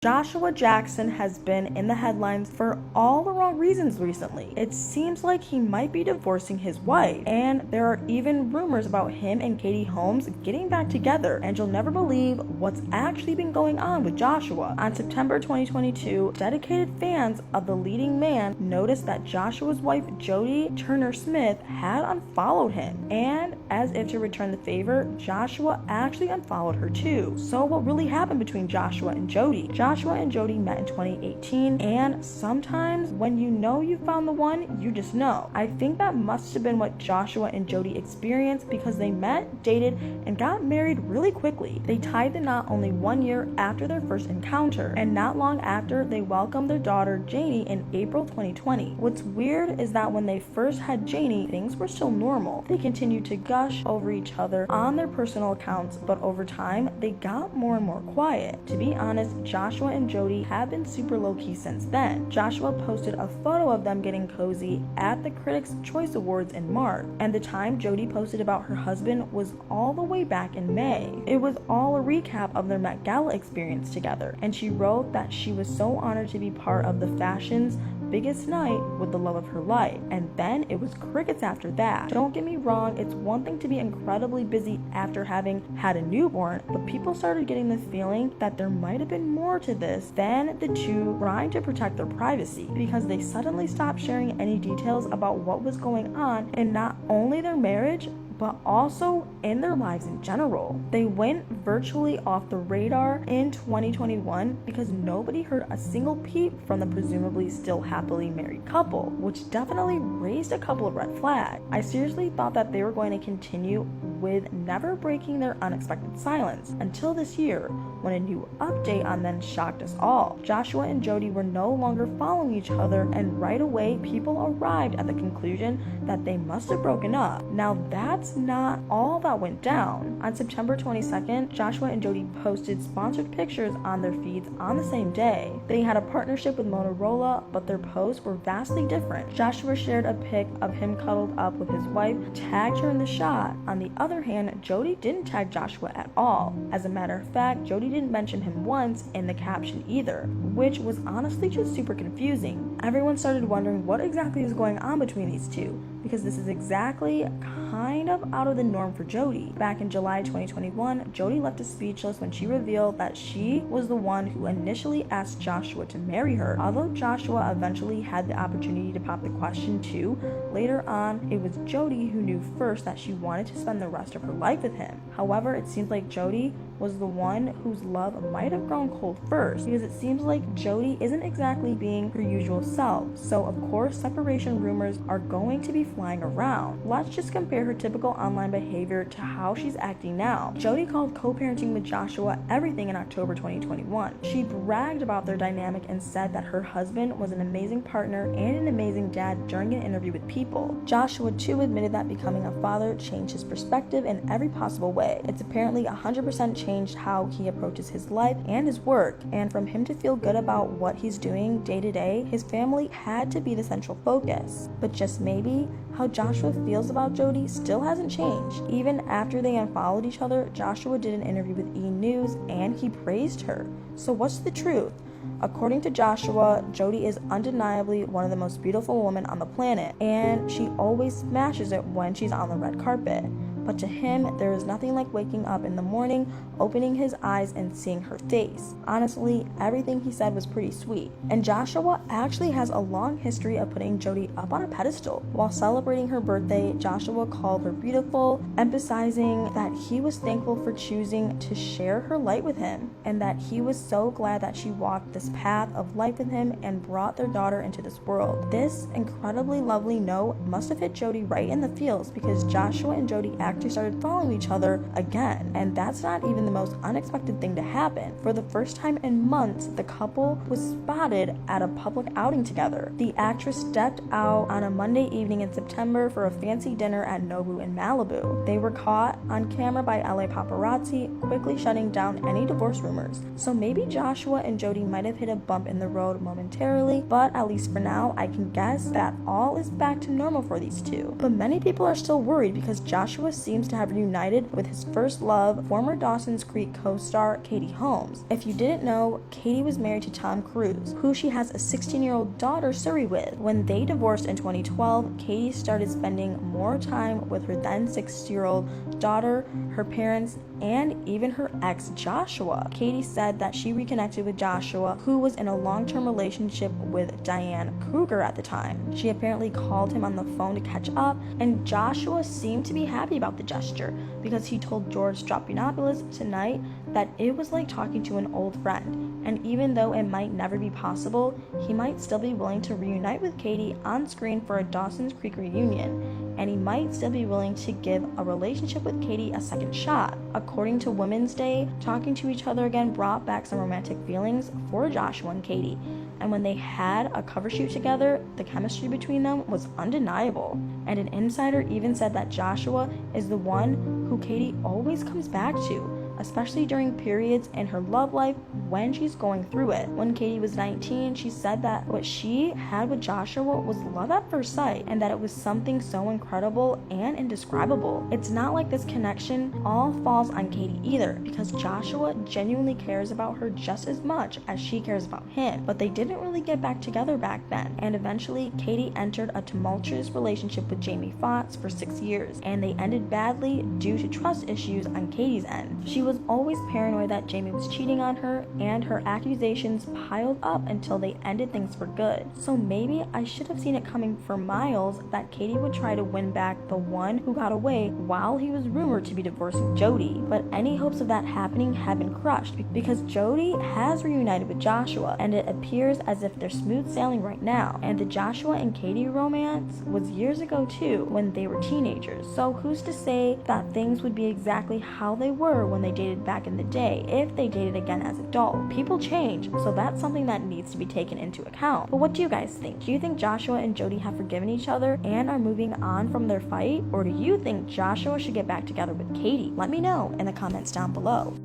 Joshua Jackson has been in the headlines for all the wrong reasons recently. It seems like he might be divorcing his wife, and there are even rumors about him and Katie Holmes getting back together, and you'll never believe what's actually been going on with Joshua. On September 2022, dedicated fans of the leading man noticed that Joshua's wife Jody Turner Smith had unfollowed him, and as if to return the favor, Joshua actually unfollowed her too. So what really happened between Joshua and Jody? Joshua and Jody met in 2018, and sometimes when you know you found the one, you just know. I think that must have been what Joshua and Jody experienced, because they met, dated, and got married really quickly. They tied the knot only 1 year after their first encounter, and not long after, they welcomed their daughter Janie in April 2020. What's weird is that when they first had Janie, things were still normal. They continued to gush over each other on their personal accounts, but over time, they got more and more quiet. To be honest, Joshua and Jody have been super low-key since then. Joshua posted a photo of them getting cozy at the Critics' Choice Awards in March, and the time Jody posted about her husband was all the way back in May. It was all a recap of their Met Gala experience together, and she wrote that she was so honored to be part of the fashion's biggest night with the love of her life, and then it was crickets after that. Don't get me wrong, it's one thing to be incredibly busy after having had a newborn, but people started getting the feeling that there might have been more to this than the two trying to protect their privacy, because they suddenly stopped sharing any details about what was going on in not only their marriage, but also in their lives in general. They went virtually off the radar in 2021 because nobody heard a single peep from the presumably still happily married couple, which definitely raised a couple of red flags. I seriously thought that they were going to continue with never breaking their unexpected silence until this year, when a new update on them shocked us all. Joshua and Jody were no longer following each other, and right away people arrived at the conclusion that they must have broken up. Now that's not all that went down. On September 22nd, Joshua and Jody posted sponsored pictures on their feeds on the same day. They had a partnership with Motorola, but their posts were vastly different. Joshua shared a pic of him cuddled up with his wife, tagged her in the shot. On the other hand, Jody didn't tag Joshua at all. As a matter of fact, Jody didn't mention him once in the caption either, which was honestly just super confusing. Everyone started wondering what exactly was going on between these two, because this is exactly kind of out of the norm for Jody. Back in July 2021, Jody left us speechless when she revealed that she was the one who initially asked Joshua to marry her. Although Joshua eventually had the opportunity to pop the question too, later on, it was Jody who knew first that she wanted to spend the rest of her life with him. However, it seems like Jody was the one whose love might have grown cold first, because it seems like Jody isn't exactly being her usual self. So of course, separation rumors are going to be flying around. Let's just compare her typical online behavior to how she's acting now. Jody called co-parenting with Joshua everything in October 2021. She bragged about their dynamic and said that her husband was an amazing partner and an amazing dad during an interview with People. Joshua too admitted that becoming a father changed his perspective in every possible way. It's apparently 100% changed how he approaches his life and his work, and from him to feel good about what he's doing day to day, his family had to be the central focus. But just maybe, how Joshua feels about Jody still hasn't changed. Even after they unfollowed each other, Joshua did an interview with E! News and he praised her. So what's the truth? According to Joshua, Jody is undeniably one of the most beautiful women on the planet, and she always smashes it when she's on the red carpet. But to him, there is nothing like waking up in the morning, opening his eyes, and seeing her face. Honestly, everything he said was pretty sweet. And Joshua actually has a long history of putting Jody up on a pedestal. While celebrating her birthday, Joshua called her beautiful, emphasizing that he was thankful for choosing to share her light with him, and that he was so glad that she walked this path of life with him and brought their daughter into this world. This incredibly lovely note must have hit Jody right in the feels, because Joshua and Jody actually started following each other again, and that's not even the most unexpected thing to happen. For the first time in months, the couple was spotted at a public outing together. The actress stepped out on a Monday evening in September for a fancy dinner at Nobu in Malibu. They were caught on camera by LA paparazzi, quickly shutting down any divorce rumors. So maybe Joshua and Jody might have hit a bump in the road momentarily, but at least for now, I can guess that all is back to normal for these two. But many people are still worried because Joshua seems to have reunited with his first love, former Dawson's Creek co-star Katie Holmes. If you didn't know, Katie was married to Tom Cruise, who she has a 16-year-old daughter, Suri, with. When they divorced in 2012, Katie started spending more time with her then 6-year-old daughter, her parents, and even her ex Joshua. Katie said that she reconnected with Joshua, who was in a long-term relationship with Diane Kruger at the time. She apparently called him on the phone to catch up, and Joshua seemed to be happy about the gesture because he told George Strophanopoulos tonight that it was like talking to an old friend, and even though it might never be possible, he might still be willing to reunite with Katie on screen for a Dawson's Creek reunion, and he might still be willing to give a relationship with Katie a second shot. According to Women's Day, talking to each other again brought back some romantic feelings for Joshua and Katie, and when they had a cover shoot together, the chemistry between them was undeniable. And an insider even said that Joshua is the one who Katie always comes back to, especially during periods in her love life when she's going through it. When Katie was 19, she said that what she had with Joshua was love at first sight, and that it was something so incredible and indescribable. It's not like this connection all falls on Katie either, because Joshua genuinely cares about her just as much as she cares about him, but they didn't really get back together back then, and eventually Katie entered a tumultuous relationship with Jamie Foxx for 6 years, and they ended badly due to trust issues on Katie's end. She was always paranoid that Jamie was cheating on her, and her accusations piled up until they ended things for good. So maybe I should have seen it coming for miles that Katie would try to win back the one who got away while he was rumored to be divorcing Jody. But any hopes of that happening have been crushed because Jody has reunited with Joshua, and it appears as if they're smooth sailing right now. And the Joshua and Katie romance was years ago too, when they were teenagers. So who's to say that things would be exactly how they were when they dated back in the day if they dated again as adults? People change, so that's something that needs to be taken into account. But what do you guys think? Do you think Joshua and Jody have forgiven each other and are moving on from their fight? Or do you think Joshua should get back together with Katie? Let me know in the comments down below.